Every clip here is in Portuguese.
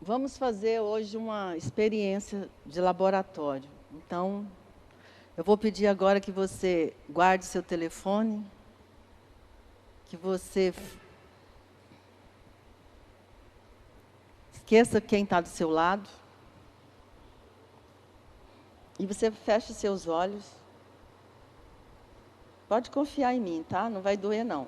Vamos fazer hoje uma experiência de laboratório. Então, eu vou pedir agora que você guarde seu telefone, que você esqueça quem está do seu lado, e você feche seus olhos. Pode confiar em mim, tá? Não vai doer, não.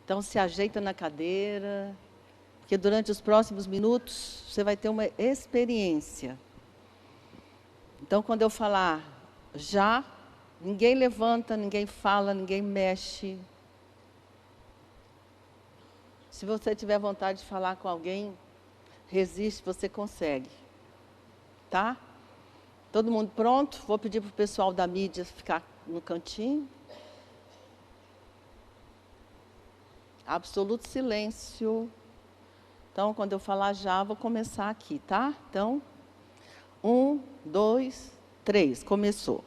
Então, se ajeita na cadeira, porque durante os próximos minutos você vai ter uma experiência. Então, quando eu falar já, ninguém levanta, ninguém fala, ninguém mexe. Se você tiver vontade de falar com alguém, resiste, você consegue. Tá? Todo mundo pronto? Vou pedir para o pessoal da mídia ficar no cantinho. Absoluto silêncio. Então, quando eu falar já, vou começar aqui, tá? Então, 1, 2, 3, começou.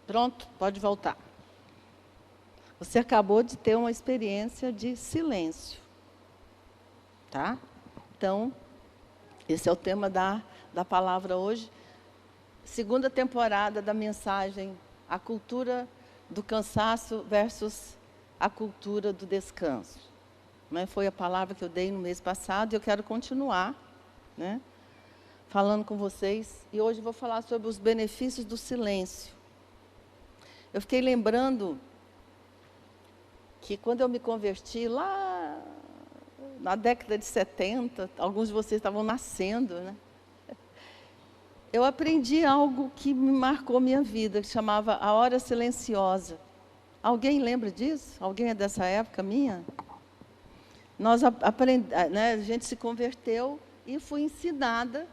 Pronto, pode voltar. Você acabou de ter uma experiência de silêncio. Tá? Então, esse é o tema da palavra hoje. Segunda temporada da mensagem, a cultura do cansaço versus a cultura do descanso. Né? Foi a palavra que eu dei no mês passado e eu quero continuar, né, falando com vocês. E hoje eu vou falar sobre os benefícios do silêncio. Eu fiquei lembrando que quando eu me converti lá na década de 70, alguns de vocês estavam nascendo, né? Eu aprendi algo que me marcou minha vida, que chamava a hora silenciosa. Alguém lembra disso? Alguém é dessa época minha? Né, a gente se converteu e fui ensinada,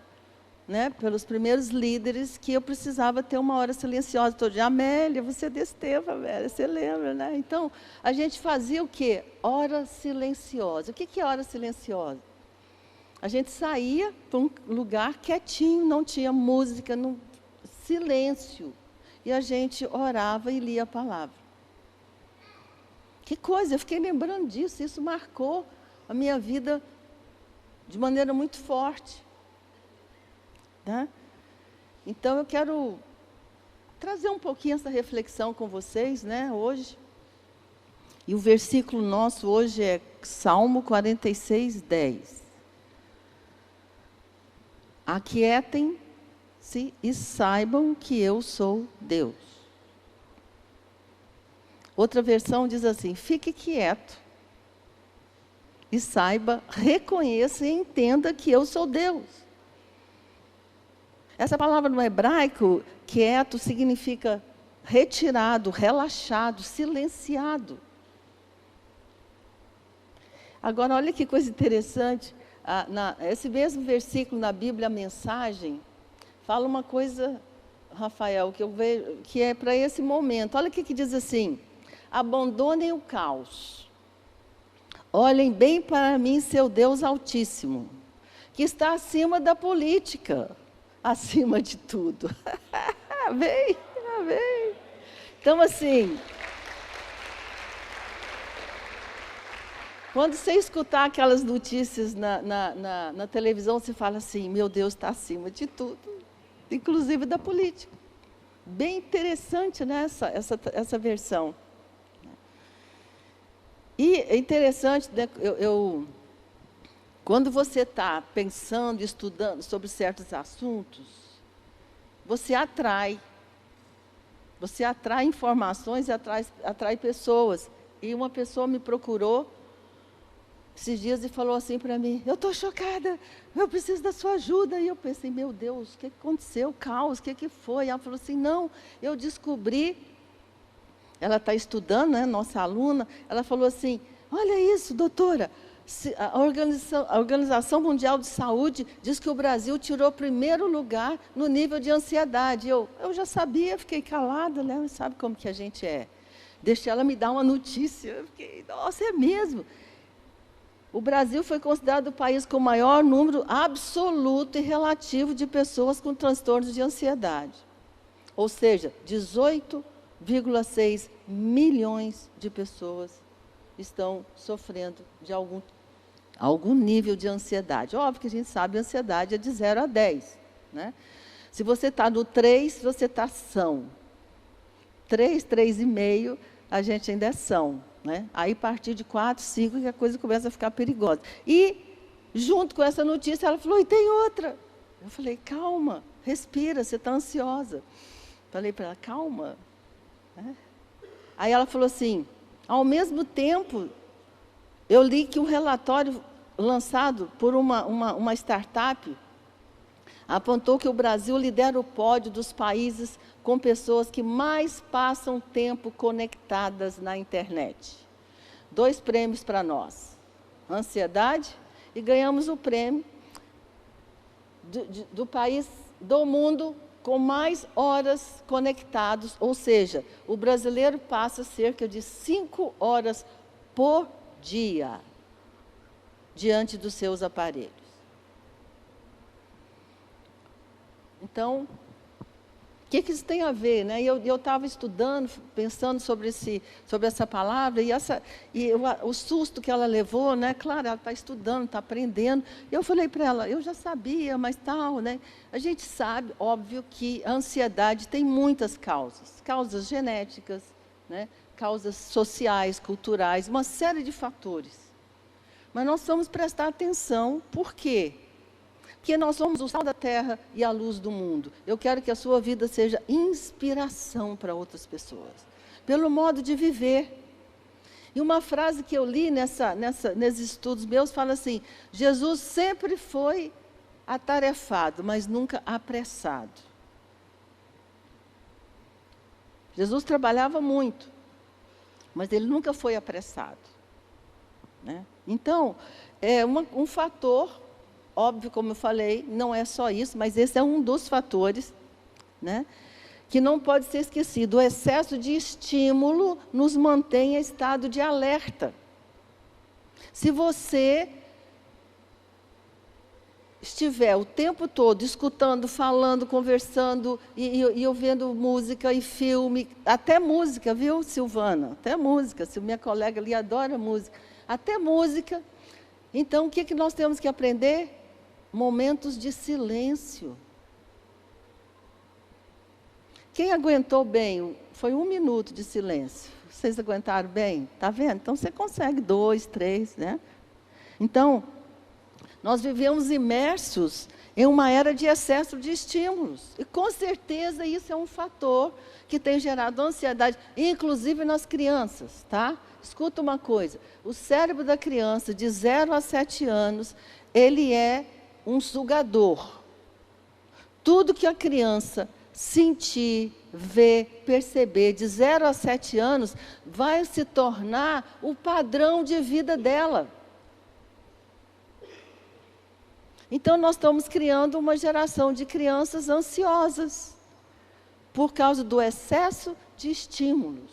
né, pelos primeiros líderes que eu precisava ter uma hora silenciosa todo dia. Amélia, você é desse tempo, Amélia, você lembra, né? Então, a gente fazia o quê? Hora silenciosa. O que é hora silenciosa? A gente saía para um lugar quietinho, não tinha música, silêncio. E a gente orava e lia a palavra. Que coisa, eu fiquei lembrando disso, isso marcou a minha vida de maneira muito forte. Né? Então, eu quero trazer um pouquinho essa reflexão com vocês, né, hoje. E o versículo nosso hoje é Salmo 46, 10. Aquietem-se e saibam que eu sou Deus. Outra versão diz assim: fique quieto e saiba, reconheça e entenda que eu sou Deus. Essa palavra no hebraico, quieto, significa retirado, relaxado, silenciado. Agora, olha que coisa interessante. Esse mesmo versículo na Bíblia, a mensagem, fala uma coisa, Rafael, que eu vejo, que é para esse momento. Olha o que diz assim: abandonem o caos. Olhem bem para mim, seu Deus Altíssimo, que está acima da política, acima de tudo. Amém, amém. Então, assim, quando você escutar aquelas notícias na televisão, você fala assim: meu Deus está acima de tudo, inclusive da política. Bem interessante, né, essa versão. E é interessante, né, quando você está pensando, estudando sobre certos assuntos, você atrai informações e atrai pessoas. E uma pessoa me procurou esses dias e falou assim para mim: eu estou chocada, eu preciso da sua ajuda. E eu pensei: meu Deus, o que aconteceu? Caos, o que foi? Ela falou assim: não, eu descobri. Ela está estudando, né, nossa aluna. Ela falou assim: olha isso, doutora, a Organização Mundial de Saúde diz que o Brasil tirou primeiro lugar no nível de ansiedade. Eu já sabia, fiquei calada, né? Sabe como que a gente é? Deixei ela me dar uma notícia. Eu fiquei: nossa, é mesmo? O Brasil foi considerado o país com o maior número absoluto e relativo de pessoas com transtornos de ansiedade. Ou seja, 18,6 milhões de pessoas estão sofrendo de algum nível de ansiedade. Óbvio que a gente sabe que a ansiedade é de 0 a 10. Né? Se você está no 3, você está são. 3, 3,5, a gente ainda é são. Né? Aí, a partir de 4, 5, que a coisa começa a ficar perigosa. E, junto com essa notícia, ela falou: e tem outra. Eu falei: calma, respira, você está ansiosa. Falei para ela: calma. Né? Aí ela falou assim: ao mesmo tempo, eu li que um relatório lançado por uma startup apontou que o Brasil lidera o pódio dos países com pessoas que mais passam tempo conectadas na internet. 2 prêmios para nós: ansiedade, e ganhamos o prêmio do país do mundo com mais horas conectados, ou seja, o brasileiro passa cerca de 5 horas por dia diante dos seus aparelhos. Então, o que isso tem a ver? Né? Eu estava estudando, pensando sobre essa palavra, o susto que ela levou, né? Claro, ela está estudando, está aprendendo. E eu falei para ela: eu já sabia, mas tal. Né? A gente sabe, óbvio, que a ansiedade tem muitas causas. Causas genéticas, né? Causas sociais, culturais, uma série de fatores. Mas nós vamos prestar atenção. Por quê? Porque nós somos o sal da terra e a luz do mundo. Eu quero que a sua vida seja inspiração para outras pessoas, pelo modo de viver. E uma frase que eu li nesses estudos meus fala assim: Jesus sempre foi atarefado, mas nunca apressado. Jesus trabalhava muito, mas ele nunca foi apressado. Né? Então, é um fator. Óbvio, como eu falei, não é só isso, mas esse é um dos fatores, né, que não pode ser esquecido. O excesso de estímulo nos mantém em estado de alerta. Se você estiver o tempo todo escutando, falando, conversando, e ouvindo música e filme, até música, viu, Silvana? Até música, minha colega ali adora música. Até música. Então, o que nós temos que aprender? Momentos de silêncio. Quem aguentou bem? Foi 1 minuto de silêncio. Vocês aguentaram bem? Está vendo? Então, você consegue 2, 3, né? Então, nós vivemos imersos em uma era de excesso de estímulos. E, com certeza, isso é um fator que tem gerado ansiedade, inclusive nas crianças, tá? Escuta uma coisa: o cérebro da criança de 0 a 7 anos, ele é um sugador. Tudo que a criança sentir, ver, perceber de 0 a 7 anos vai se tornar o padrão de vida dela. Então, nós estamos criando uma geração de crianças ansiosas por causa do excesso de estímulos.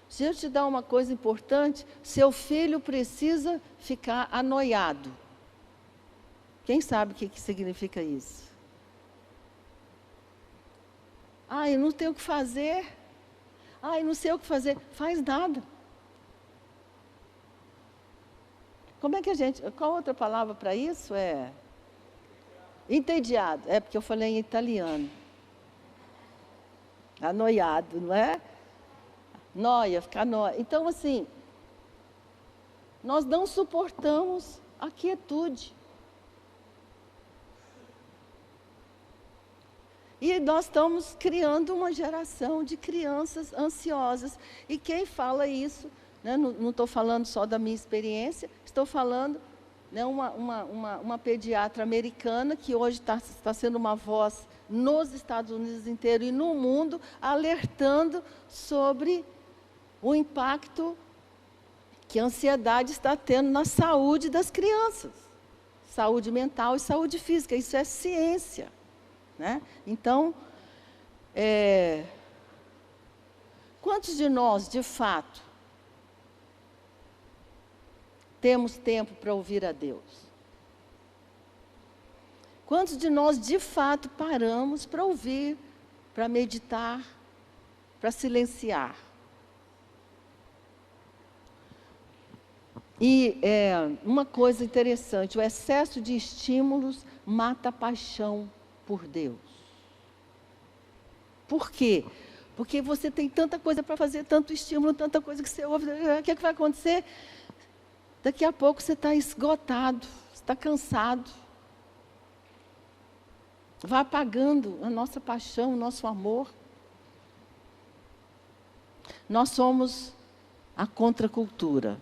Se eu te dar uma coisa importante, seu filho precisa ficar anoiado. Quem sabe o que significa isso? Eu não tenho o que fazer. Eu não sei o que fazer. Faz nada. Como é que qual outra palavra para isso é? Entediado. É porque eu falei em italiano. Anoiado, não é? Noia, ficar noia. Então, assim, Nós não suportamos a quietude. E nós estamos criando uma geração de crianças ansiosas. E quem fala isso, né, não estou falando só da minha experiência, estou falando, né, uma pediatra americana que hoje está sendo uma voz nos Estados Unidos inteiro e no mundo, alertando sobre o impacto que a ansiedade está tendo na saúde das crianças. Saúde mental e saúde física, isso é ciência. Né? Então, quantos de nós, de fato, temos tempo para ouvir a Deus? Quantos de nós, de fato, paramos para ouvir, para meditar, para silenciar? E uma coisa interessante, o excesso de estímulos mata a paixão por Deus. Por quê? Porque você tem tanta coisa para fazer, tanto estímulo, tanta coisa que você ouve. O que vai acontecer? Daqui a pouco você está esgotado, você está cansado. Vai apagando a nossa paixão, o nosso amor. Nós somos a contracultura.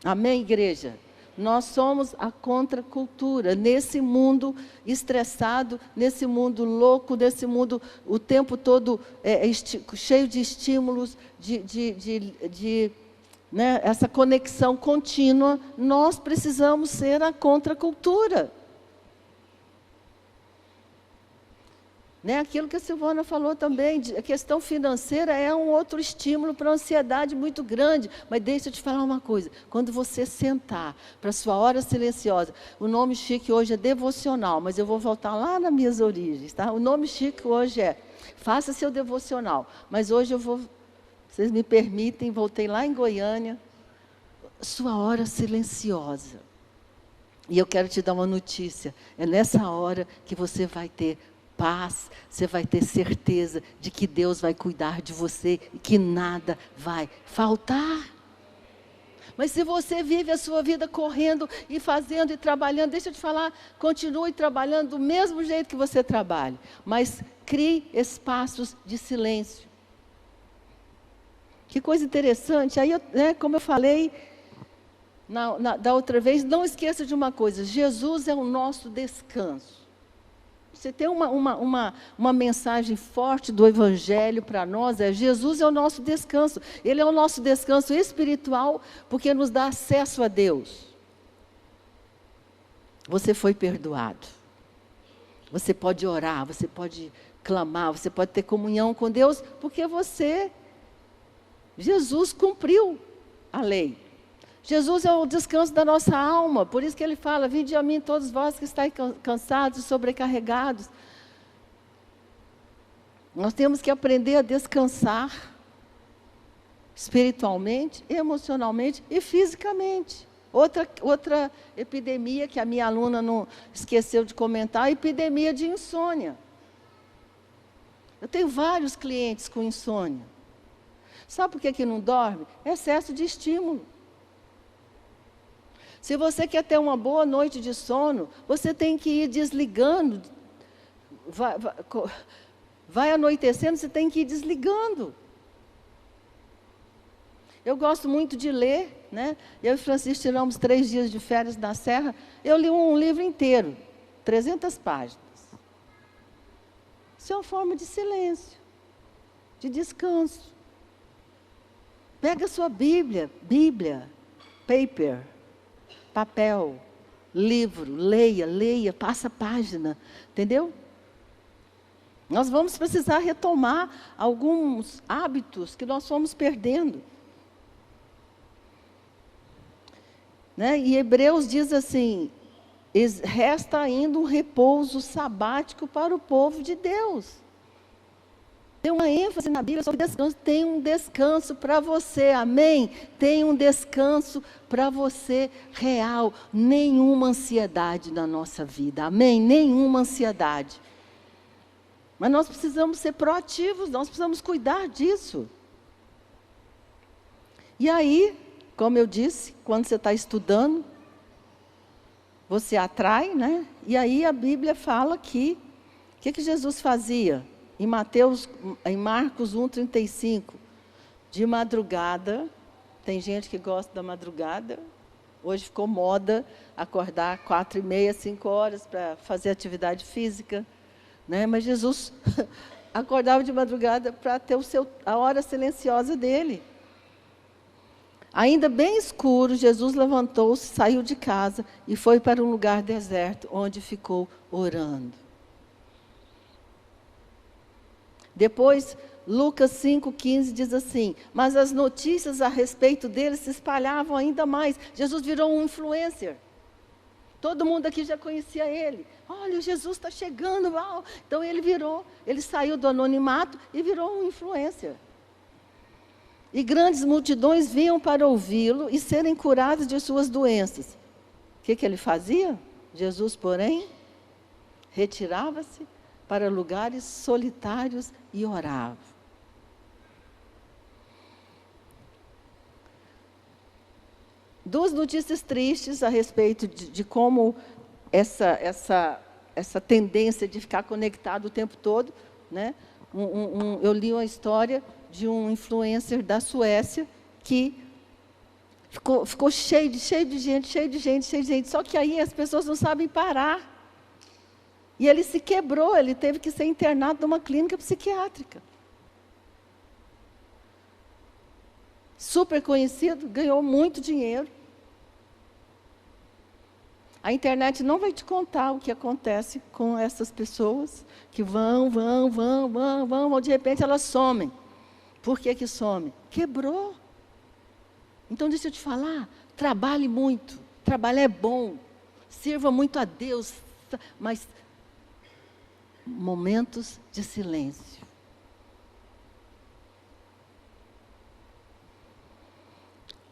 Amém, igreja? Nós somos a contracultura, nesse mundo estressado, nesse mundo louco, nesse mundo o tempo todo cheio de estímulos, né, essa conexão contínua. Nós precisamos ser a contracultura. Né, aquilo que a Silvana falou também, a questão financeira é um outro estímulo para a ansiedade muito grande. Mas deixa eu te falar uma coisa, quando você sentar para a sua hora silenciosa, o nome chique hoje é devocional, mas eu vou voltar lá nas minhas origens, tá? O nome chique hoje é, faça seu devocional, mas hoje eu vou, vocês me permitem, voltei lá em Goiânia, sua hora silenciosa. E eu quero te dar uma notícia, é nessa hora que você vai ter paz, você vai ter certeza de que Deus vai cuidar de você e que nada vai faltar. Mas se você vive a sua vida correndo e fazendo e trabalhando, deixa eu te falar, continue trabalhando do mesmo jeito que você trabalha, mas crie espaços de silêncio. Que coisa interessante, aí, como eu falei da outra vez, não esqueça de uma coisa, Jesus é o nosso descanso. Você tem uma mensagem forte do Evangelho para nós, Jesus é o nosso descanso. Ele é o nosso descanso espiritual, porque nos dá acesso a Deus. Você foi perdoado. Você pode orar, você pode clamar, você pode ter comunhão com Deus, porque Jesus cumpriu a lei. Jesus é o descanso da nossa alma, por isso que ele fala, vinde a mim todos vós que estáis cansados e sobrecarregados. Nós temos que aprender a descansar, espiritualmente, emocionalmente e fisicamente. Outra epidemia que a minha aluna não esqueceu de comentar, a epidemia de insônia. Eu tenho vários clientes com insônia. Sabe por que não dorme? Excesso de estímulo. Se você quer ter uma boa noite de sono, você tem que ir desligando. Vai anoitecendo, você tem que ir desligando. Eu gosto muito de ler, né? Eu e Francisco tiramos 3 dias de férias na Serra. Eu li um livro inteiro, 300 páginas. Isso é uma forma de silêncio, de descanso. Pega a sua Bíblia, paper, papel, livro, leia, passa a página, entendeu? Nós vamos precisar retomar alguns hábitos que nós fomos perdendo. Né? E Hebreus diz assim, resta ainda um repouso sabático para o povo de Deus. Tem uma ênfase na Bíblia sobre descanso. Tem um descanso para você, amém? Tem um descanso para você real. Nenhuma ansiedade na nossa vida, amém? Nenhuma ansiedade. Mas nós precisamos ser proativos, nós precisamos cuidar disso. E aí, Como eu disse, quando você está estudando, você atrai, né? E aí a Bíblia fala que o que Jesus fazia? Em Marcos 1,35, de madrugada, tem gente que gosta da madrugada, hoje ficou moda acordar 4h30, 5 horas para fazer atividade física, né? Mas Jesus acordava de madrugada para ter a hora silenciosa dele. Ainda bem escuro, Jesus levantou-se, saiu de casa e foi para um lugar deserto, onde ficou orando. Depois, Lucas 5,15 diz assim: mas as notícias a respeito dele se espalhavam ainda mais. Jesus virou um influencer. Todo mundo aqui já conhecia ele. Olha, Jesus está chegando. Uau. Então ele saiu do anonimato e virou um influencer. E grandes multidões vinham para ouvi-lo e serem curadas de suas doenças. O que ele fazia? Jesus, porém, retirava-se para lugares solitários e orava. Duas notícias tristes a respeito de como essa tendência de ficar conectado o tempo todo, né? Eu li uma história de um influencer da Suécia que ficou cheio de gente. Só que aí as pessoas não sabem parar. E ele se quebrou, ele teve que ser internado numa clínica psiquiátrica. Super conhecido, ganhou muito dinheiro. A internet não vai te contar o que acontece com essas pessoas que vão, de repente elas somem. Por que some? Quebrou. Então, deixa eu te falar, trabalhe muito, trabalhar é bom, sirva muito a Deus, mas momentos de silêncio.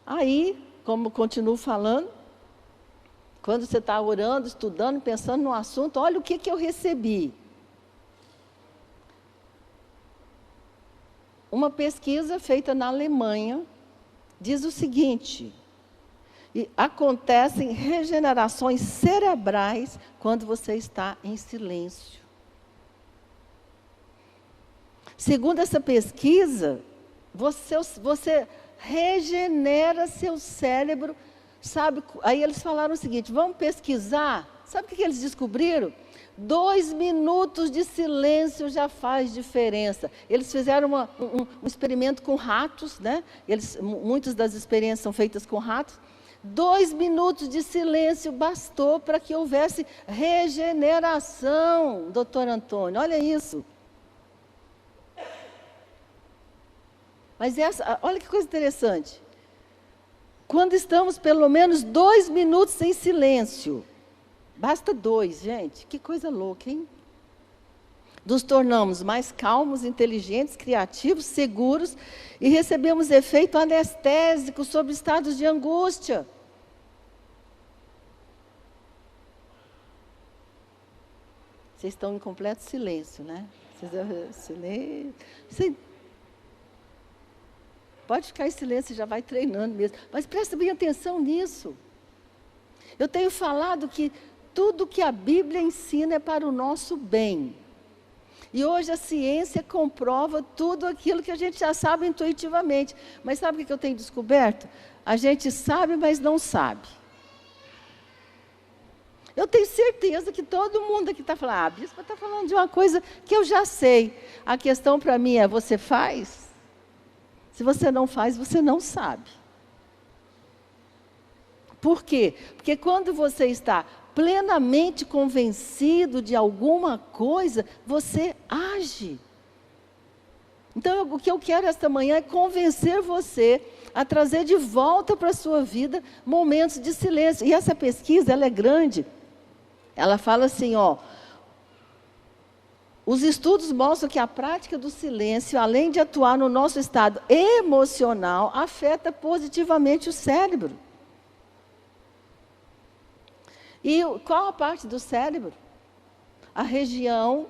Aí, como continuo falando, quando você está orando, estudando, pensando no assunto, olha o que eu recebi. Uma pesquisa feita na Alemanha diz o seguinte: acontecem regenerações cerebrais quando você está em silêncio. Segundo essa pesquisa, você regenera seu cérebro. Sabe? Aí eles falaram o seguinte: vamos pesquisar. Sabe o que eles descobriram? 2 minutos de silêncio já faz diferença. Eles fizeram um experimento com ratos, né? Muitas das experiências são feitas com ratos. 2 minutos de silêncio bastou para que houvesse regeneração, doutor Antônio. Olha isso. Mas olha que coisa interessante. Quando estamos pelo menos 2 minutos em silêncio, basta 2, gente, que coisa louca, hein? Nos tornamos mais calmos, inteligentes, criativos, seguros e recebemos efeito anestésico sobre estados de angústia. Vocês estão em completo silêncio, né? Silêncio. Pode ficar em silêncio, já vai treinando mesmo. Mas presta bem atenção nisso. Eu tenho falado que tudo que a Bíblia ensina é para o nosso bem. E hoje a ciência comprova tudo aquilo que a gente já sabe intuitivamente. Mas sabe o que eu tenho descoberto? A gente sabe, mas não sabe. Eu tenho certeza que todo mundo aqui está falando, a bispa está falando de uma coisa que eu já sei. A questão para mim é, você faz? Se você não faz, você não sabe. Por quê? Porque quando você está plenamente convencido de alguma coisa, você age. Então, o que eu quero esta manhã é convencer você a trazer de volta para a sua vida momentos de silêncio. E essa pesquisa, ela é grande. Ela fala assim, os estudos mostram que a prática do silêncio, além de atuar no nosso estado emocional, afeta positivamente o cérebro. E qual a parte do cérebro? A região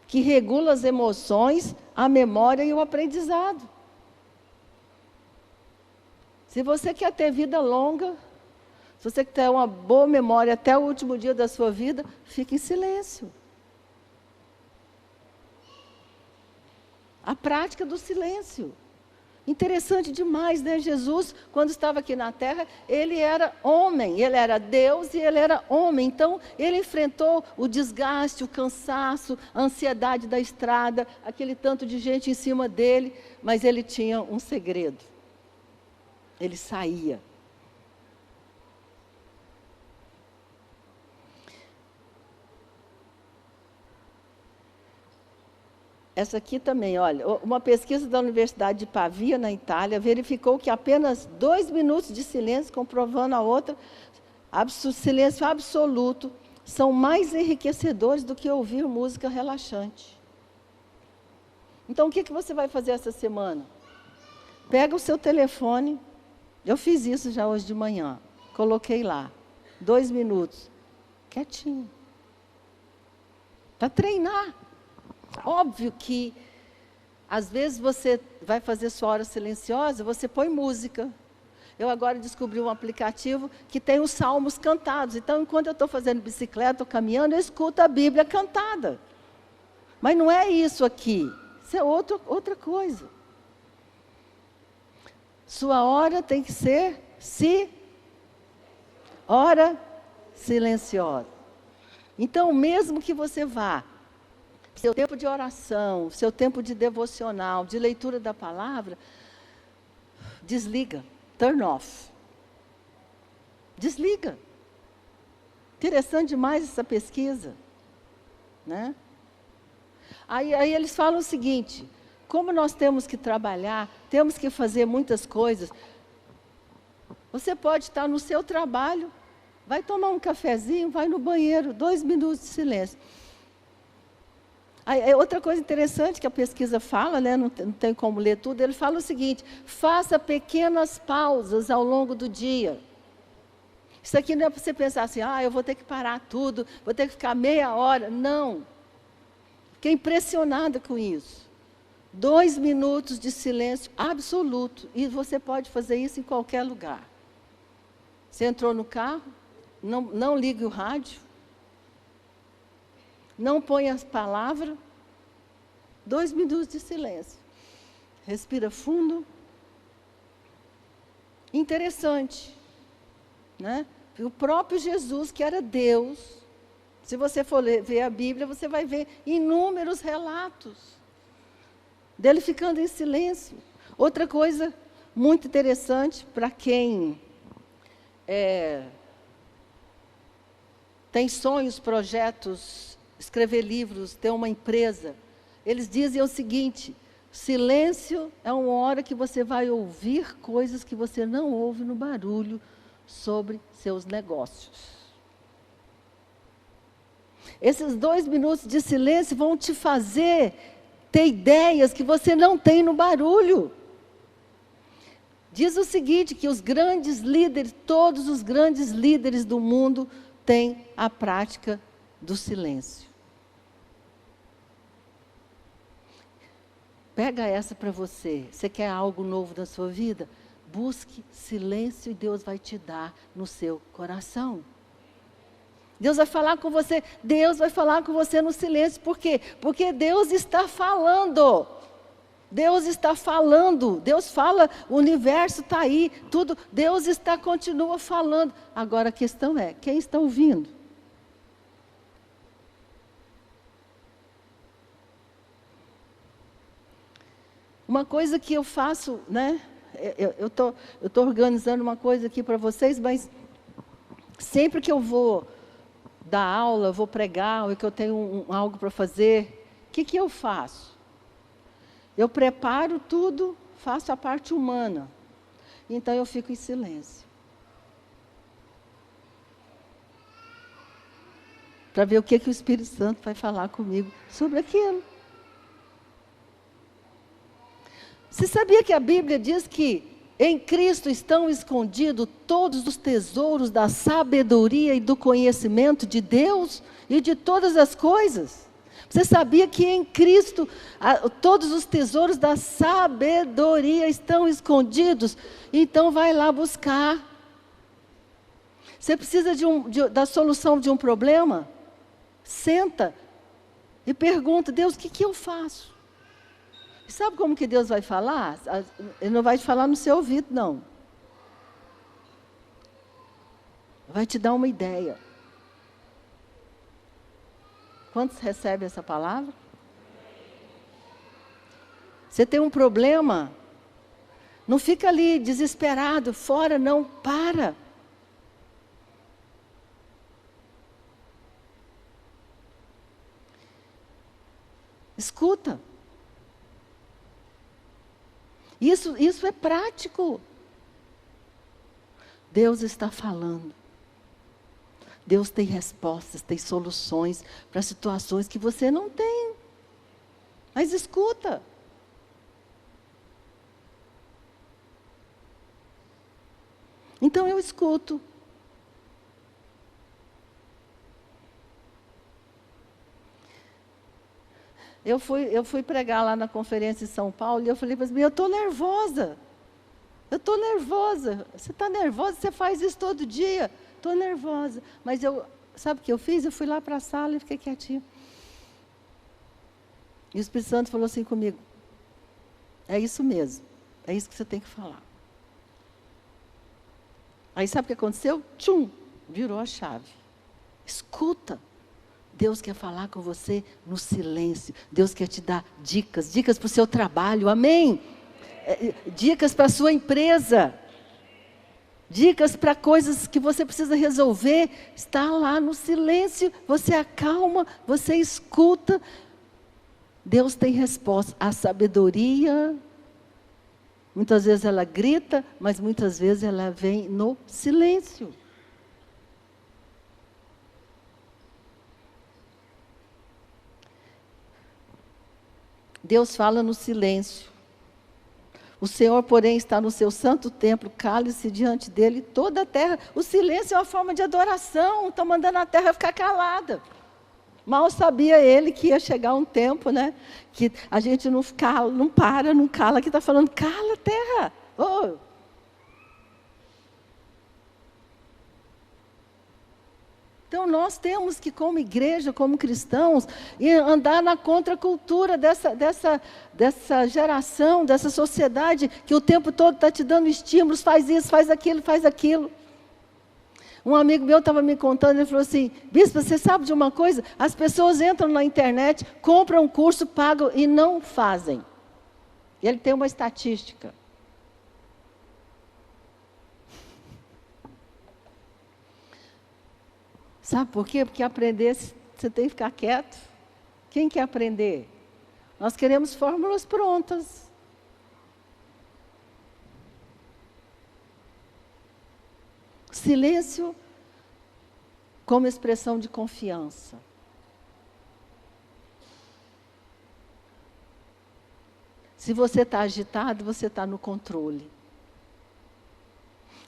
que regula as emoções, a memória e o aprendizado. Se você quer ter vida longa, se você quer ter uma boa memória até o último dia da sua vida, fique em silêncio. A prática do silêncio. Interessante demais, né? Jesus, quando estava aqui na terra, ele era homem, ele era Deus e ele era homem. Então, ele enfrentou o desgaste, o cansaço, a ansiedade da estrada, aquele tanto de gente em cima dele, mas ele tinha um segredo. Ele saía. Essa aqui também, olha, uma pesquisa da Universidade de Pavia, na Itália, verificou que apenas 2 minutos de silêncio, comprovando a outra, silêncio absoluto, são mais enriquecedores do que ouvir música relaxante. Então, o que você vai fazer essa semana? Pega o seu telefone, eu fiz isso já hoje de manhã, coloquei lá, 2 minutos, quietinho, para treinar. Óbvio que, às vezes, você vai fazer sua hora silenciosa, você põe música. Eu agora descobri um aplicativo que tem os salmos cantados. Então, enquanto eu estou fazendo bicicleta ou caminhando, eu escuto a Bíblia cantada. Mas não é isso aqui. Isso é outra coisa. Sua hora tem que ser hora silenciosa. Então, mesmo que você vá, seu tempo de oração, seu tempo de devocional, de leitura da palavra, desliga, turn off. Desliga. Interessante demais essa pesquisa, né? Aí eles falam o seguinte, como nós temos que trabalhar, temos que fazer muitas coisas, você pode estar no seu trabalho, vai tomar um cafezinho, vai no banheiro, 2 minutos de silêncio. Outra coisa interessante que a pesquisa fala, né, não tem como ler tudo, ele fala o seguinte, faça pequenas pausas ao longo do dia. Isso aqui não é para você pensar assim, eu vou ter que parar tudo, vou ter que ficar meia hora. Não. Fiquei impressionada com isso. 2 minutos de silêncio absoluto. E você pode fazer isso em qualquer lugar. Você entrou no carro, não ligue o rádio. Não põe as palavras, 2 minutos de silêncio. Respira fundo. Interessante, né? O próprio Jesus, que era Deus, se você for ver a Bíblia, você vai ver inúmeros relatos dele ficando em silêncio. Outra coisa muito interessante para quem tem sonhos, projetos, escrever livros, ter uma empresa. Eles dizem o seguinte, silêncio é uma hora que você vai ouvir coisas que você não ouve no barulho sobre seus negócios. Esses 2 minutos de silêncio vão te fazer ter ideias que você não tem no barulho. Diz o seguinte, que os grandes líderes, todos os grandes líderes do mundo têm a prática do silêncio. Pega essa para você. Você quer algo novo na sua vida? Busque silêncio e Deus vai te dar no seu coração. Deus vai falar com você. Deus vai falar com você no silêncio. Por quê? Porque Deus está falando. Deus está falando. Deus fala, o universo está aí, tudo. Deus continua falando. Agora a questão é, quem está ouvindo? Uma coisa que eu faço, né? Eu tô organizando uma coisa aqui para vocês, mas sempre que eu vou dar aula, vou pregar, ou que eu tenho algo para fazer, o que eu faço? Eu preparo tudo, faço a parte humana. Então eu fico em silêncio. Para ver o que o Espírito Santo vai falar comigo sobre aquilo. Você sabia que a Bíblia diz que em Cristo estão escondidos todos os tesouros da sabedoria e do conhecimento de Deus e de todas as coisas? Você sabia que em Cristo todos os tesouros da sabedoria estão escondidos? Então vai lá buscar. Você precisa da solução de um problema? Senta e pergunta, Deus, o que eu faço? E sabe como que Deus vai falar? Ele não vai te falar no seu ouvido, não. Vai te dar uma ideia. Quantos recebem essa palavra? Você tem um problema? Não fica ali desesperado, fora, não, para. Escuta. Isso é prático. Deus está falando. Deus tem respostas, tem soluções para situações que você não tem. Mas escuta. Então eu escuto. Eu fui pregar lá na conferência em São Paulo e eu falei para mim, eu estou nervosa. Eu estou nervosa. Você está nervosa? Você faz isso todo dia. Estou nervosa. Mas sabe o que eu fiz? Eu fui lá para a sala e fiquei quietinha. E o Espírito Santo falou assim comigo, é isso mesmo. É isso que você tem que falar. Aí sabe o que aconteceu? Tchum! Virou a chave. Escuta. Deus quer falar com você no silêncio. Deus quer te dar dicas para o seu trabalho. Amém? Dicas para a sua empresa. Dicas para coisas que você precisa resolver. Está lá no silêncio. Você acalma, você escuta. Deus tem resposta. A sabedoria, muitas vezes ela grita, mas muitas vezes ela vem no silêncio. Deus fala no silêncio. O Senhor, porém, está no seu santo templo, cale-se diante dele toda a terra. O silêncio é uma forma de adoração, está mandando a terra ficar calada. Mal sabia ele que ia chegar um tempo, né? Que a gente não cala, que está falando, cala a terra. Oh. Então, nós temos que, como igreja, como cristãos, andar na contracultura dessa geração, dessa sociedade, que o tempo todo está te dando estímulos, faz isso, faz aquilo, faz aquilo. Um amigo meu estava me contando, ele falou assim, bispo, você sabe de uma coisa? As pessoas entram na internet, compram um curso, pagam e não fazem. Ele tem uma estatística. Sabe por quê? Porque aprender, você tem que ficar quieto. Quem quer aprender? Nós queremos fórmulas prontas. Silêncio como expressão de confiança. Se você está agitado, você está no controle.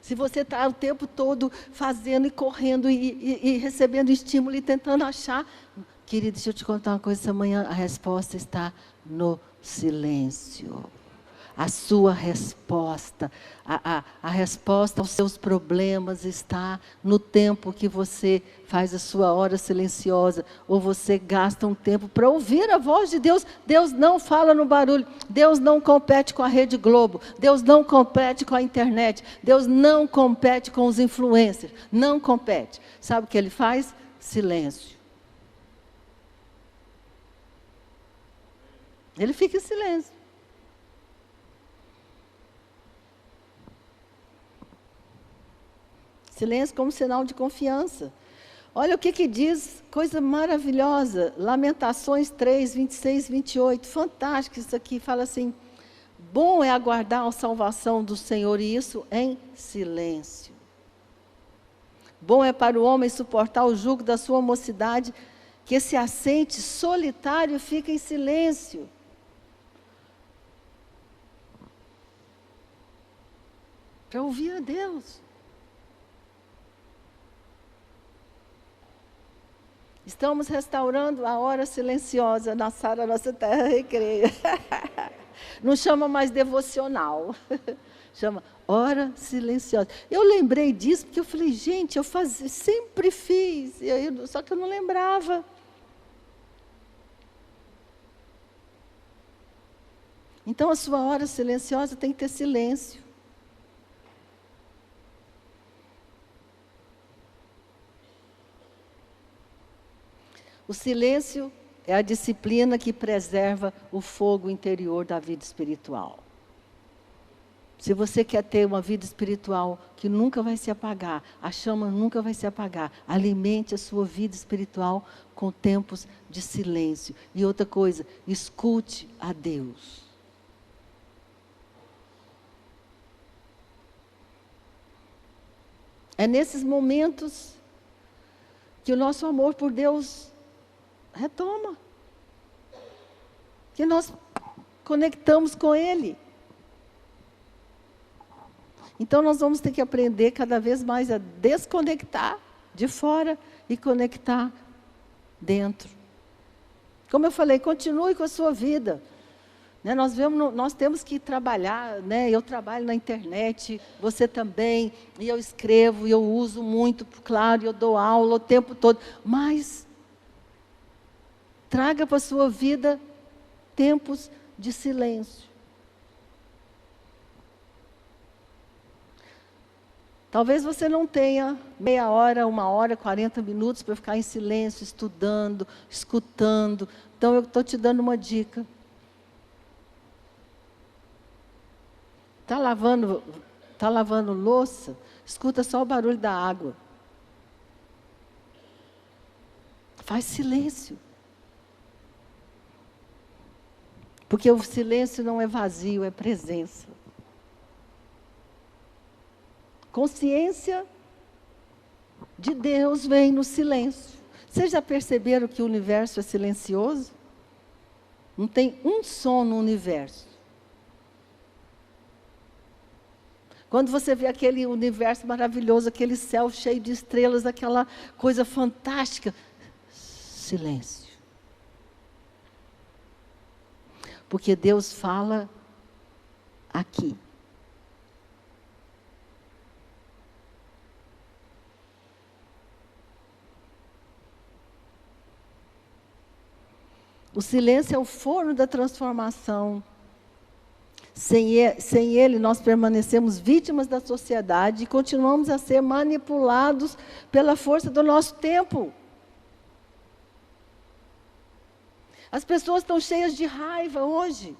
Se você está o tempo todo fazendo e correndo e recebendo estímulo e tentando achar, querido, deixa eu te contar uma coisa, essa manhã a resposta está no silêncio. A sua resposta, a resposta aos seus problemas está no tempo que você faz a sua hora silenciosa, ou você gasta um tempo para ouvir a voz de Deus. Deus não fala no barulho, Deus não compete com a Rede Globo, Deus não compete com a internet, Deus não compete com os influencers, não compete. Sabe o que Ele faz? Silêncio. Ele fica em silêncio. Silêncio como sinal de confiança. Olha o que diz, coisa maravilhosa. Lamentações 3, 26, 28. Fantástico isso aqui. Fala assim, bom é aguardar a salvação do Senhor, e isso em silêncio. Bom é para o homem suportar o jugo da sua mocidade, que se assente solitário fica em silêncio. Para ouvir a Deus. Estamos restaurando a hora silenciosa na Sara Nossa Terra Recreio. Não chama mais devocional, chama hora silenciosa. Eu lembrei disso porque eu falei, gente, eu sempre fiz, só que eu não lembrava. Então a sua hora silenciosa tem que ter silêncio. O silêncio é a disciplina que preserva o fogo interior da vida espiritual. Se você quer ter uma vida espiritual que nunca vai se apagar, a chama nunca vai se apagar, alimente a sua vida espiritual com tempos de silêncio. E outra coisa, escute a Deus. É nesses momentos que o nosso amor por Deus retoma, que nós conectamos com Ele. Então nós vamos ter que aprender cada vez mais a desconectar de fora e conectar dentro. Como eu falei, continue com a sua vida. Né, nós temos que trabalhar, né, eu trabalho na internet, você também, e eu escrevo, e eu uso muito, claro, eu dou aula o tempo todo, mas traga para a sua vida tempos de silêncio. Talvez você não tenha meia hora, 1 hora, 40 minutos para ficar em silêncio, estudando, escutando. Então eu estou te dando uma dica. Está lavando louça, escuta só o barulho da água. Faz silêncio. Porque o silêncio não é vazio, é presença. Consciência de Deus vem no silêncio. Vocês já perceberam que o universo é silencioso? Não tem um som no universo. Quando você vê aquele universo maravilhoso, aquele céu cheio de estrelas, aquela coisa fantástica, silêncio. Porque Deus fala aqui. O silêncio é o forno da transformação. Sem ele, nós permanecemos vítimas da sociedade e continuamos a ser manipulados pela força do nosso tempo. As pessoas estão cheias de raiva hoje.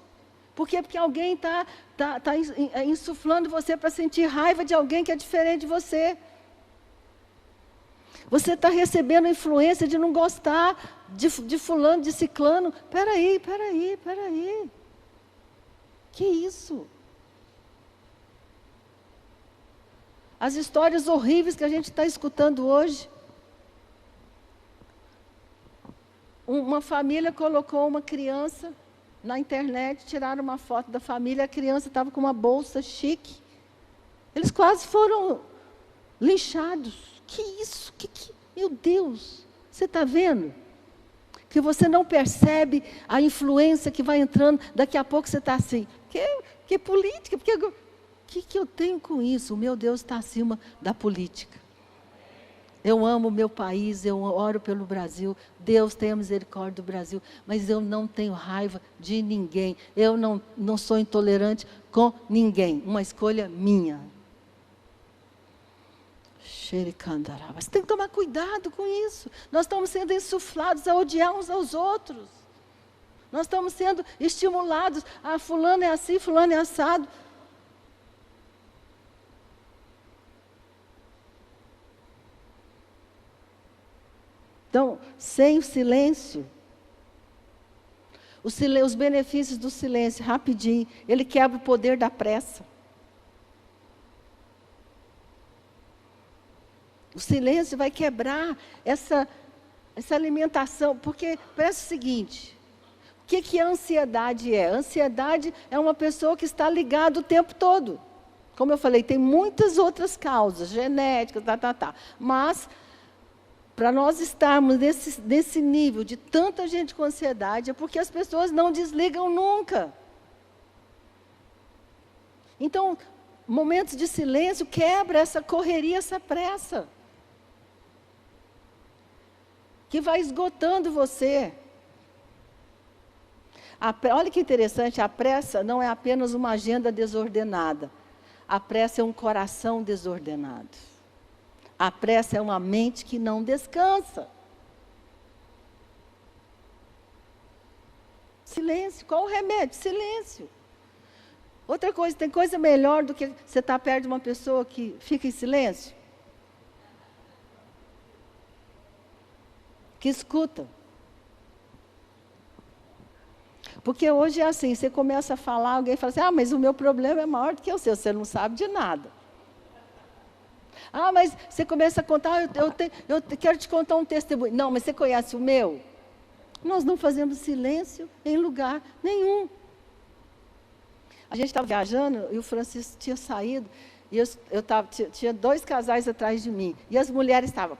Por quê? Porque alguém está insuflando você para sentir raiva de alguém que é diferente de você. Você está recebendo a influência de não gostar de fulano, de ciclano. Peraí. Que isso? As histórias horríveis que a gente está escutando hoje. Uma família colocou uma criança na internet, tiraram uma foto da família, a criança estava com uma bolsa chique. Eles quase foram linchados. Que isso? Meu Deus, você está vendo? Que você não percebe a influência que vai entrando, daqui a pouco você está assim, que política, o que eu tenho com isso? O meu Deus está acima da política. Eu amo o meu país, eu oro pelo Brasil, Deus tenha misericórdia do Brasil, mas eu não tenho raiva de ninguém, eu não sou intolerante com ninguém, uma escolha minha. Você tem que tomar cuidado com isso. Nós estamos sendo insuflados a odiar uns aos outros. Nós estamos sendo estimulados a fulano é assim, fulano é assado. Então, sem o silêncio, os benefícios do silêncio, rapidinho, ele quebra o poder da pressa. O silêncio vai quebrar essa alimentação, porque parece o seguinte, o que a ansiedade é? A ansiedade é uma pessoa que está ligada o tempo todo. Como eu falei, tem muitas outras causas, genéticas, mas para nós estarmos nesse nível de tanta gente com ansiedade, é porque as pessoas não desligam nunca. Então, momentos de silêncio quebra essa correria, essa pressa, que vai esgotando você. Olha que interessante, a pressa não é apenas uma agenda desordenada. A pressa é um coração desordenado. A pressa é uma mente que não descansa. Silêncio. Qual o remédio? Silêncio. Outra coisa, tem coisa melhor do que você estar perto de uma pessoa que fica em silêncio? Que escuta. Porque hoje é assim, você começa a falar, alguém fala assim, mas o meu problema é maior do que o seu, você não sabe de nada. Mas você começa a contar, eu quero te contar um testemunho. Não, mas você conhece o meu? Nós não fazemos silêncio em lugar nenhum. A gente estava viajando e o Francisco tinha saído, e tinha 2 casais atrás de mim. E as mulheres estavam...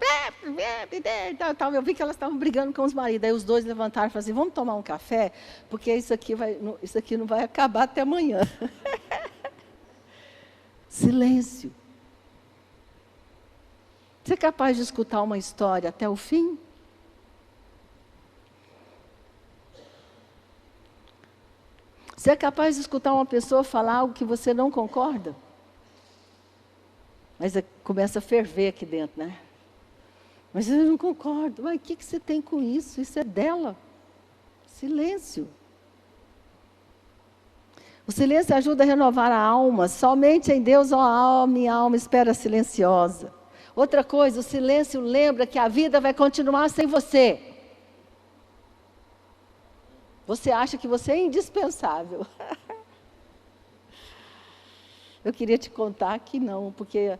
Eu vi que elas estavam brigando com os maridos. Aí os 2 levantaram e falaram assim, vamos tomar um café? Porque isso aqui não vai acabar até amanhã. Silêncio. Você é capaz de escutar uma história até o fim? Você é capaz de escutar uma pessoa falar algo que você não concorda? Mas começa a ferver aqui dentro, né? Mas eu não concordo. Mas o que você tem com isso? Isso é dela. Silêncio. O silêncio ajuda a renovar a alma. Somente em Deus, ó minha alma espera silenciosa. Outra coisa, o silêncio lembra que a vida vai continuar sem você. Você acha que você é indispensável. Eu queria te contar que não, porque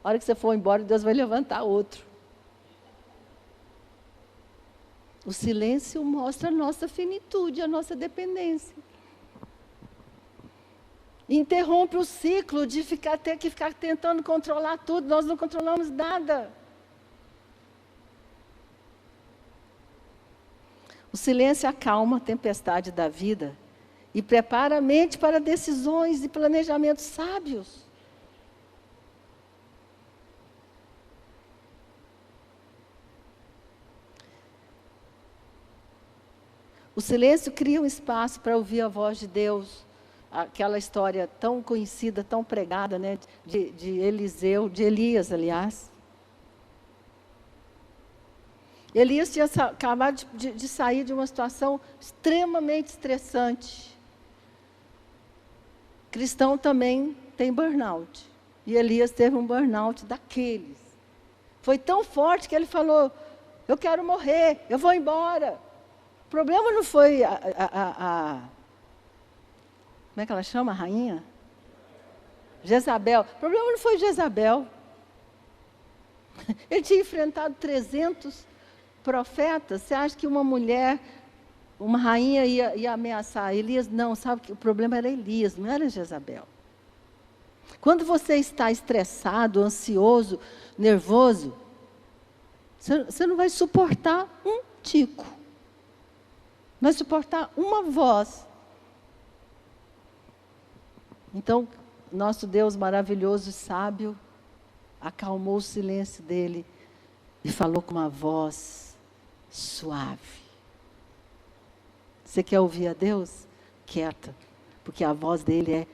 a hora que você for embora, Deus vai levantar outro. O silêncio mostra a nossa finitude, a nossa dependência. Interrompe o ciclo de ter que ficar tentando controlar tudo. Nós não controlamos nada. O silêncio acalma a tempestade da vida e prepara a mente para decisões e planejamentos sábios. O silêncio cria um espaço para ouvir a voz de Deus. Aquela história tão conhecida, tão pregada, né, de Elias, aliás. Elias tinha acabado de sair de uma situação extremamente estressante. Cristão também tem burnout. E Elias teve um burnout daqueles. Foi tão forte que ele falou, eu quero morrer, eu vou embora. O problema não foi como é que ela chama, a rainha? Jezabel. O problema não foi Jezabel. Ele tinha enfrentado 300 profetas. Você acha que uma mulher, uma rainha ia ameaçar Elias? Não, sabe que o problema era Elias, não era Jezabel. Quando você está estressado, ansioso, nervoso, você não vai suportar um tico. Não vai suportar uma voz. Então, nosso Deus maravilhoso e sábio acalmou o silêncio dele e falou com uma voz suave. Você quer ouvir a Deus? Quieta, porque a voz dele é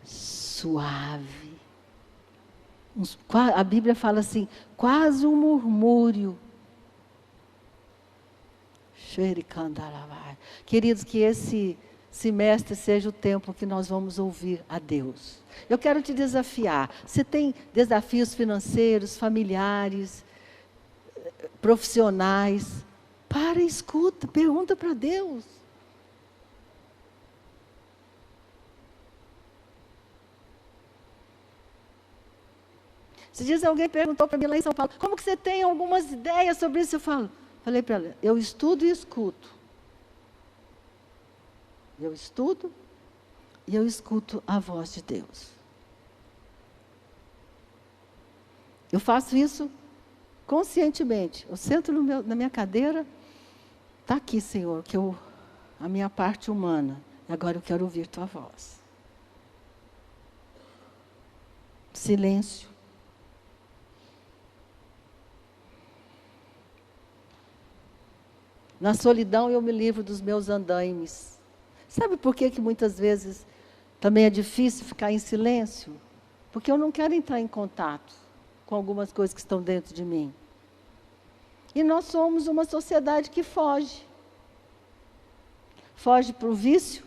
suave. A Bíblia fala assim, quase um murmúrio. Queridos, que esse semestre seja o tempo que nós vamos ouvir a Deus. Eu quero te desafiar. Você tem desafios financeiros, familiares, profissionais? Para e escuta, pergunta para Deus. Esses dias alguém perguntou para mim lá em São Paulo, como que você tem algumas ideias sobre isso? Falei para ela, eu estudo e escuto. Eu estudo e eu escuto a voz de Deus. Eu faço isso conscientemente, eu sento na minha cadeira, está aqui, Senhor, a minha parte humana, e agora eu quero ouvir tua voz. Silêncio. Na solidão eu me livro dos meus andaimes. Sabe por que muitas vezes também é difícil ficar em silêncio? Porque eu não quero entrar em contato com algumas coisas que estão dentro de mim. E nós somos uma sociedade que foge. Foge para o vício.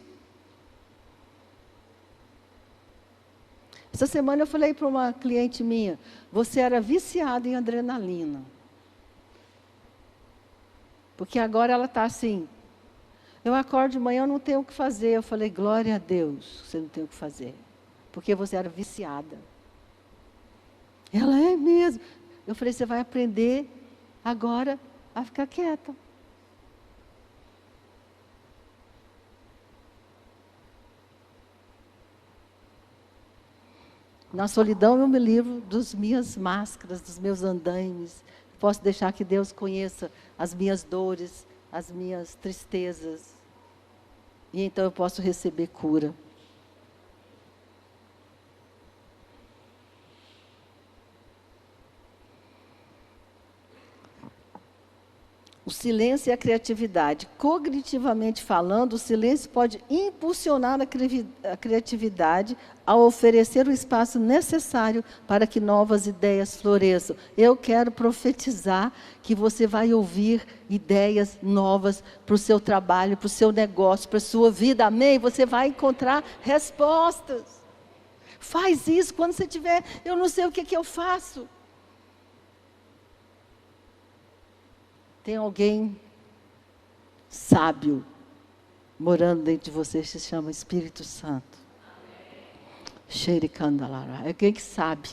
Essa semana eu falei para uma cliente minha, você era viciada em adrenalina. Porque agora ela está assim, eu acordo de manhã, eu não tenho o que fazer. Eu falei, glória a Deus, você não tem o que fazer. Porque você era viciada. Ela é mesmo. Eu falei, você vai aprender agora a ficar quieta. Na solidão eu me livro das minhas máscaras, dos meus andaimes. Posso deixar que Deus conheça as minhas dores, as minhas tristezas. E então eu posso receber cura. O silêncio e a criatividade. Cognitivamente falando, o silêncio pode impulsionar a criatividade ao oferecer o espaço necessário para que novas ideias floresçam. Eu quero profetizar que você vai ouvir ideias novas para o seu trabalho, para o seu negócio, para a sua vida. Amém? Você vai encontrar respostas. Faz isso quando você tiver, eu não sei o que eu faço. Tem alguém sábio morando dentro de você, se chama Espírito Santo. Xericandalara. É alguém que sabe.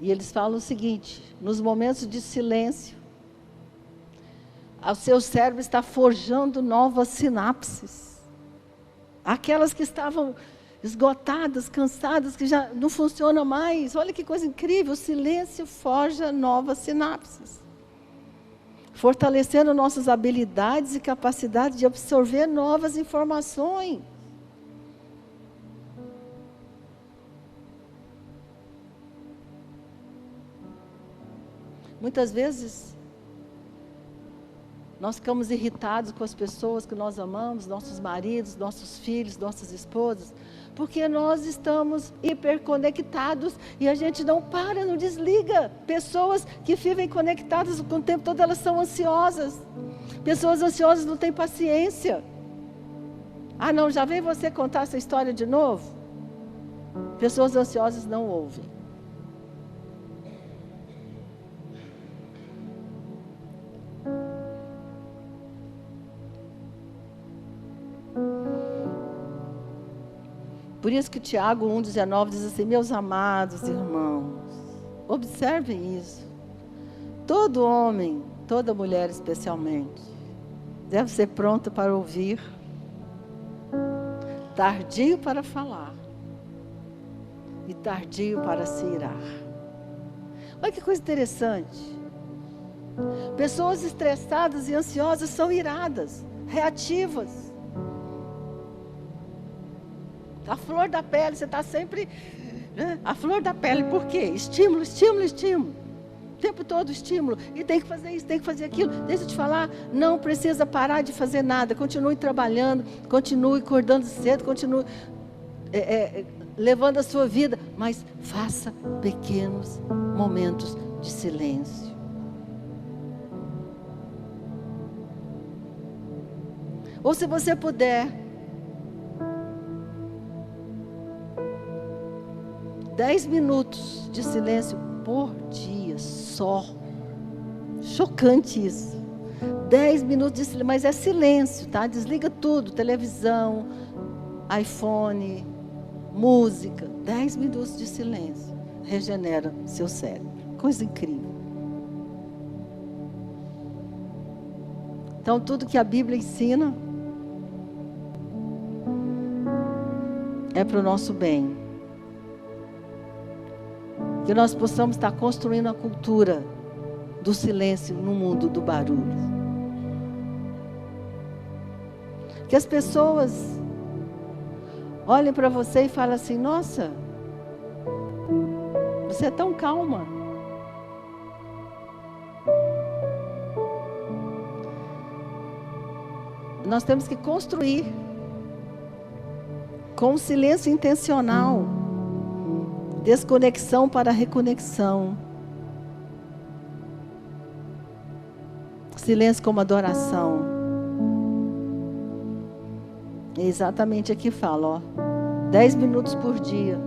E eles falam o seguinte, nos momentos de silêncio, o seu cérebro está forjando novas sinapses. Aquelas que estavam esgotadas, cansadas, que já não funcionam mais. Olha que coisa incrível, o silêncio forja novas sinapses. Fortalecendo nossas habilidades e capacidade de absorver novas informações. Muitas vezes, nós ficamos irritados com as pessoas que nós amamos, nossos maridos, nossos filhos, nossas esposas, porque nós estamos hiperconectados e a gente não para, não desliga. Pessoas que vivem conectadas o tempo todo, elas são ansiosas. Pessoas ansiosas não têm paciência. Ah, não, já vem você contar essa história de novo? Pessoas ansiosas não ouvem. Por isso que Tiago 1,19 diz assim, meus amados irmãos, observem isso. Todo homem, toda mulher especialmente, deve ser pronto para ouvir, tardio para falar e tardio para se irar. Olha que coisa interessante. Pessoas estressadas e ansiosas são iradas, reativas. A flor da pele, você está sempre... Né? A flor da pele, por quê? Estímulo, estímulo, estímulo. O tempo todo estímulo. E tem que fazer isso, tem que fazer aquilo. Deixa eu te falar, não precisa parar de fazer nada. Continue trabalhando, continue acordando cedo, continue levando a sua vida. Mas faça pequenos momentos de silêncio. Ou se você puder... 10 minutos de silêncio por dia, só. Chocante isso. 10 minutos de silêncio, mas é silêncio, tá? Desliga tudo, televisão, iPhone, música. 10 minutos de silêncio. Regenera seu cérebro. Coisa incrível. Então, tudo que a Bíblia ensina é para o nosso bem. Que nós possamos estar construindo a cultura do silêncio no mundo do barulho. Que as pessoas olhem para você e falem assim: nossa, você é tão calma. Nós temos que construir com um silêncio intencional, desconexão para reconexão. Silêncio como adoração. É exatamente aqui fala, ó. 10 minutos por dia.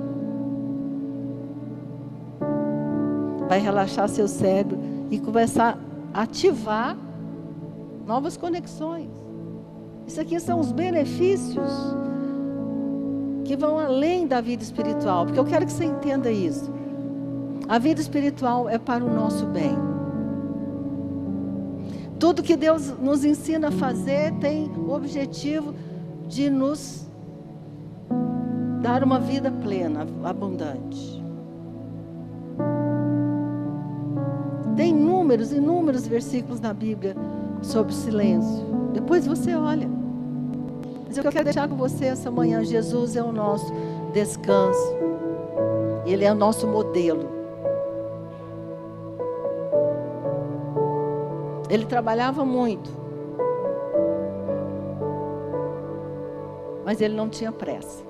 Vai relaxar seu cérebro e começar a ativar novas conexões. Isso aqui são os benefícios que vão além da vida espiritual. Porque eu quero que você entenda isso. A vida espiritual é para o nosso bem. Tudo que Deus nos ensina a fazer tem o objetivo de nos dar uma vida plena, abundante. Tem inúmeros versículos na Bíblia sobre o silêncio. Depois você olha. Mas eu quero deixar com você essa manhã: Jesus é o nosso descanso. Ele é o nosso modelo. Ele trabalhava muito, mas ele não tinha pressa.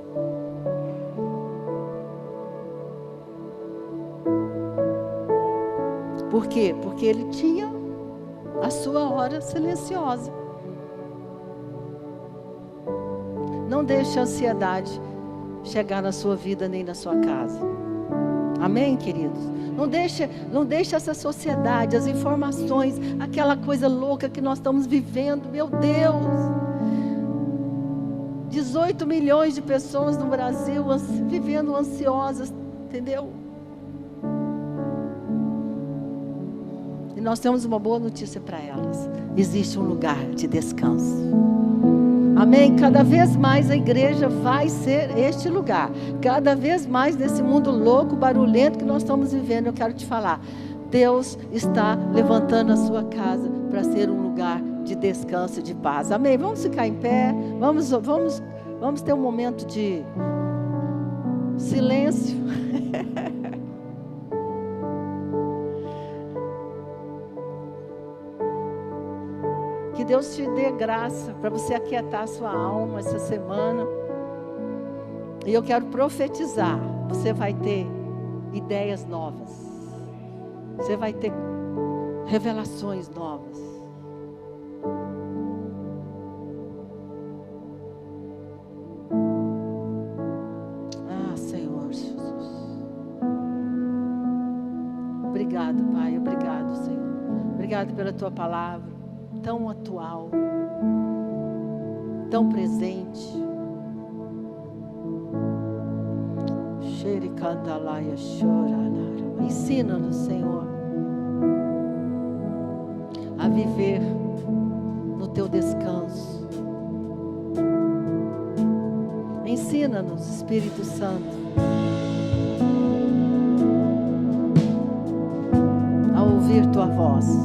Por quê? Porque ele tinha a sua hora silenciosa. Não deixe a ansiedade chegar na sua vida nem na sua casa. Amém, queridos? Não deixe essa sociedade, as informações, aquela coisa louca que nós estamos vivendo. Meu Deus! 18 milhões de pessoas no Brasil vivendo ansiosas, entendeu? E nós temos uma boa notícia para elas. Existe um lugar de descanso. Amém? Cada vez mais a igreja vai ser este lugar. Cada vez mais nesse mundo louco, barulhento que nós estamos vivendo, eu quero te falar. Deus está levantando a sua casa para ser um lugar de descanso e de paz. Amém? Vamos ficar em pé. Vamos ter um momento de silêncio. Que Deus te dê graça para você aquietar a sua alma essa semana. E eu quero profetizar. Você vai ter ideias novas. Você vai ter revelações novas. Ah, Senhor Jesus. Obrigado, Pai. Obrigado, Senhor. Obrigado pela Tua palavra. Tão atual, tão presente. Ensina-nos, Senhor, a viver no Teu descanso. Ensina-nos, Espírito Santo, a ouvir Tua voz.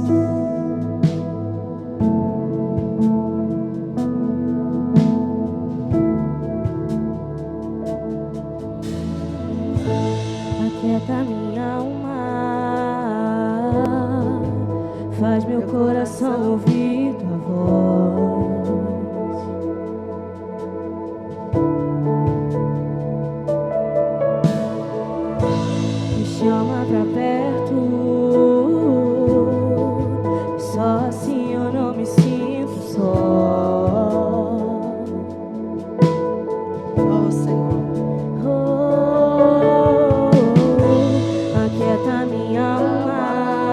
Aquieta minha alma, faz meu coração ouvir Tua voz. Me chama pra perto, só assim eu não me sinto só. Oh, Senhor. Aquieta minha alma,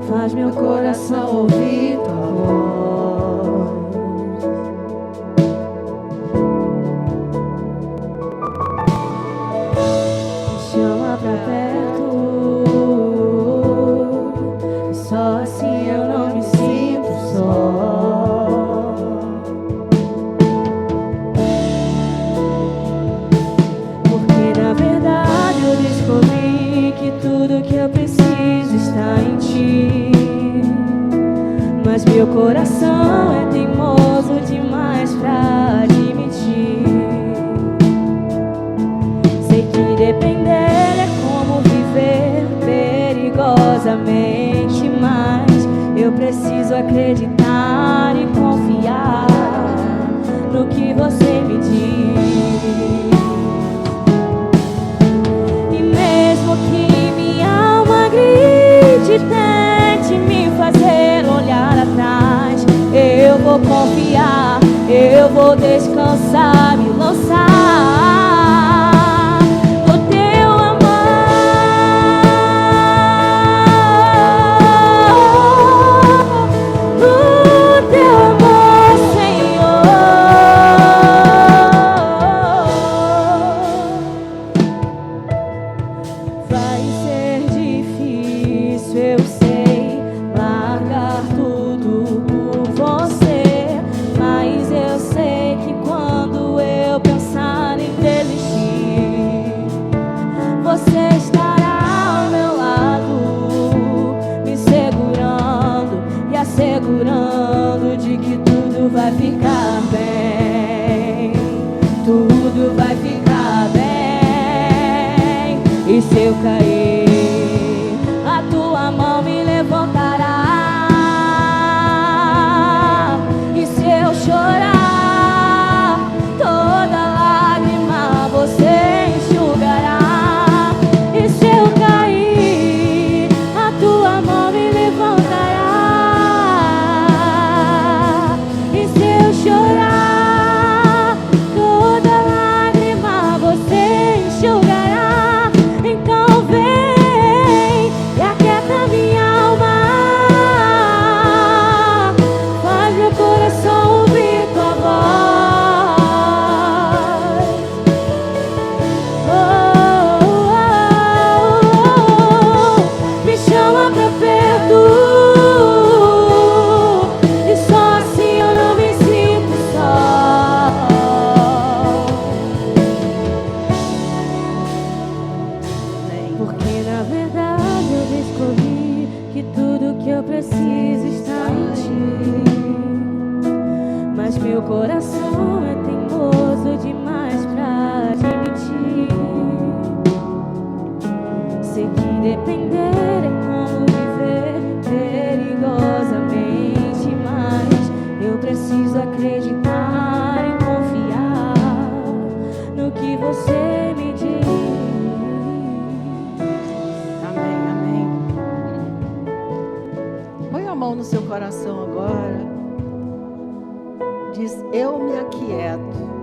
faz meu coração ouvir Tua voz. Me chama pra perto, eu preciso estar em ti. Mas meu coração é teimoso demais pra admitir. Sei que depender é como viver perigosamente, mas eu preciso acreditar e confiar no que você me diz. E mesmo que minha alma grite, tente me fazer olhar atrás, eu vou confiar, eu vou descansar, me lançar no teu amor, no teu amor, Senhor. Vai ser difícil, eu sei, largar tudo por você, mas eu sei que quando eu pensar em desistir, você estará ao meu lado, me segurando e assegurando de que tudo vai ficar bem, tudo vai ficar bem. E se eu cair, a tua mão me levantará. E se eu chorar, toda lágrima você enxugará. E se eu cair, a tua mão me levantará. E se eu chorar, toda lágrima você enxugará. Então vem e aquieta minha alma, faz meu coração ouvir tua voz. Oh, oh, oh, me chama pra perto, e só assim eu não me sinto só. Porque na verdade eu descobri que tudo que eu preciso está em ti. Mas meu coração é teimoso demais pra admitir. Sei que depender é como viver perigosamente, mas eu preciso acreditar e confiar no que você me diz. Amém, amém. Põe a mão no seu coração agora. Diz: eu me aquieto.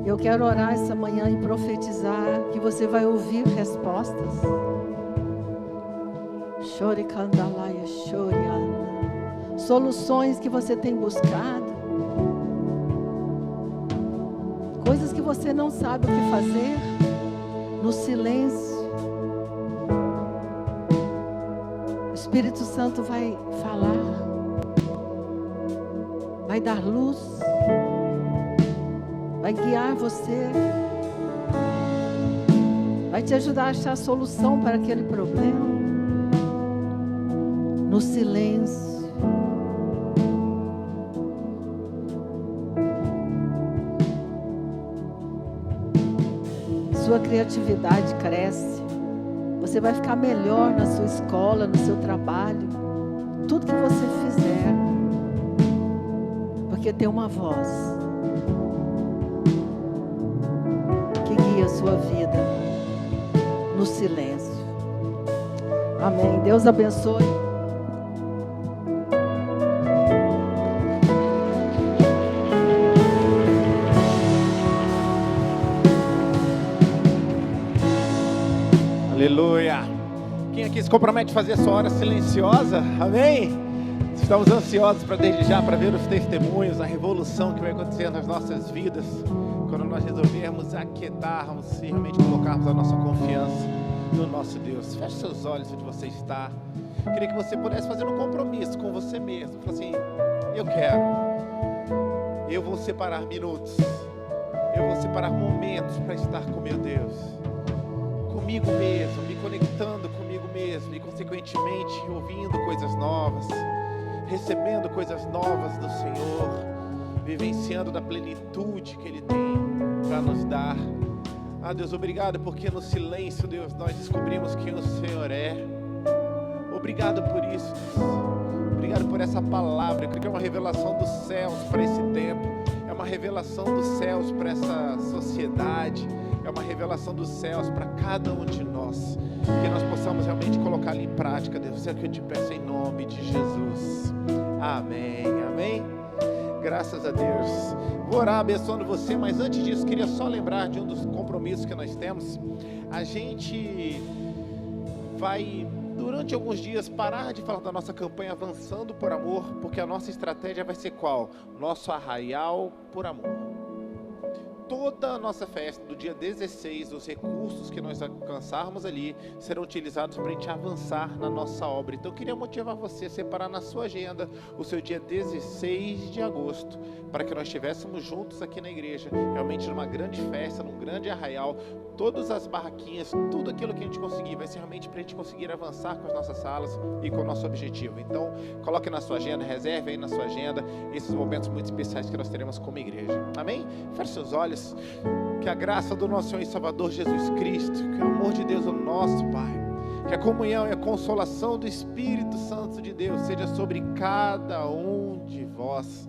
Eu quero orar essa manhã e profetizar que você vai ouvir respostas. Chore candalaia, chore anda. Soluções que você tem buscado. Coisas que você não sabe o que fazer. No silêncio, o Espírito Santo vai falar, vai dar luz, vai guiar você, vai te ajudar a achar a solução para aquele problema. No silêncio. Sua criatividade cresce. Você vai ficar melhor na sua escola, no seu trabalho. Tudo que você fizer. Porque tem uma voz que guia a sua vida no silêncio. Amém. Deus abençoe. Aleluia. Quem aqui se compromete a fazer essa hora silenciosa? Amém? Estamos ansiosos para desde já para ver os testemunhos, a revolução que vai acontecer nas nossas vidas quando nós resolvermos aquietarmos e realmente colocarmos a nossa confiança no nosso Deus. Feche seus olhos onde você está. Queria que você pudesse fazer um compromisso com você mesmo. Falar assim: eu vou separar minutos eu vou separar momentos para estar com meu Deus, comigo mesmo, me conectando comigo mesmo e, consequentemente, ouvindo coisas novas, recebendo coisas novas do Senhor, vivenciando da plenitude que Ele tem para nos dar. Deus, obrigado porque no silêncio, Deus, nós descobrimos quem o Senhor é. Obrigado por isso, Deus. Obrigado por essa palavra, que é uma revelação dos céus para esse tempo, é uma revelação dos céus para essa sociedade, é uma revelação dos céus para cada um de nós, que nós possamos realmente colocá-la em prática, Deus. É o que eu te peço em nome de Jesus. Amém, amém. Graças a Deus. Vou orar abençoando você, mas antes disso, queria só lembrar de um dos compromissos que nós temos. A gente vai, durante alguns dias, parar de falar da nossa campanha Avançando por Amor, porque a nossa estratégia vai ser qual? Nosso Arraial por Amor. Toda a nossa festa do dia 16, os recursos que nós alcançarmos ali serão utilizados para a gente avançar na nossa obra. Então eu queria motivar você a separar na sua agenda o seu dia 16 de agosto, para que nós estivéssemos juntos aqui na igreja, realmente numa grande festa, num grande arraial. Todas as barraquinhas, tudo aquilo que a gente conseguir, vai ser realmente para a gente conseguir avançar com as nossas salas e com o nosso objetivo. Então coloque na sua agenda, reserve aí na sua agenda esses momentos muito especiais que nós teremos como igreja. Amém? Feche seus olhos. Que a graça do nosso Senhor e Salvador Jesus Cristo, que o amor de Deus, o nosso Pai, que a comunhão e a consolação do Espírito Santo de Deus seja sobre cada um de vós.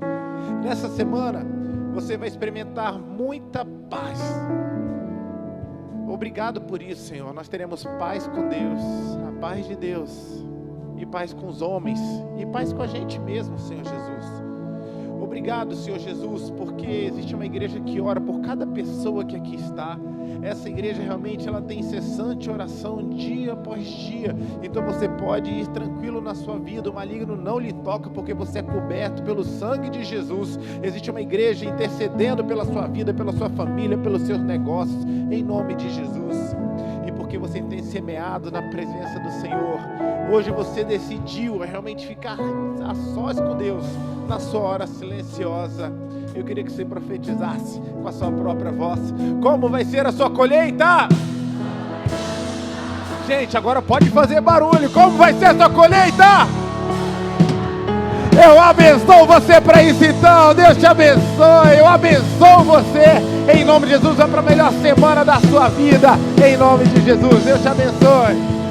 Nessa semana você vai experimentar muita paz. Obrigado por isso, Senhor. Nós teremos paz com Deus, a paz de Deus, e paz com os homens, e paz com a gente mesmo, Senhor Jesus. Obrigado, Senhor Jesus, porque existe uma igreja que ora por cada pessoa que aqui está. Essa igreja realmente ela tem incessante oração dia após dia. Então você pode ir tranquilo na sua vida, o maligno não lhe toca, porque você é coberto pelo sangue de Jesus. Existe uma igreja intercedendo pela sua vida, pela sua família, pelos seus negócios, em nome de Jesus. E porque você tem semeado na presença do Senhor, hoje você decidiu realmente ficar a sós com Deus, na sua hora silenciosa. Eu queria que você profetizasse com a sua própria voz como vai ser a sua colheita. Gente, agora pode fazer barulho. Como vai ser a sua colheita? Eu abençoo você para isso então. Deus te abençoe. Eu abençoo você. Em nome de Jesus, vai para a melhor semana da sua vida. Em nome de Jesus, Deus te abençoe.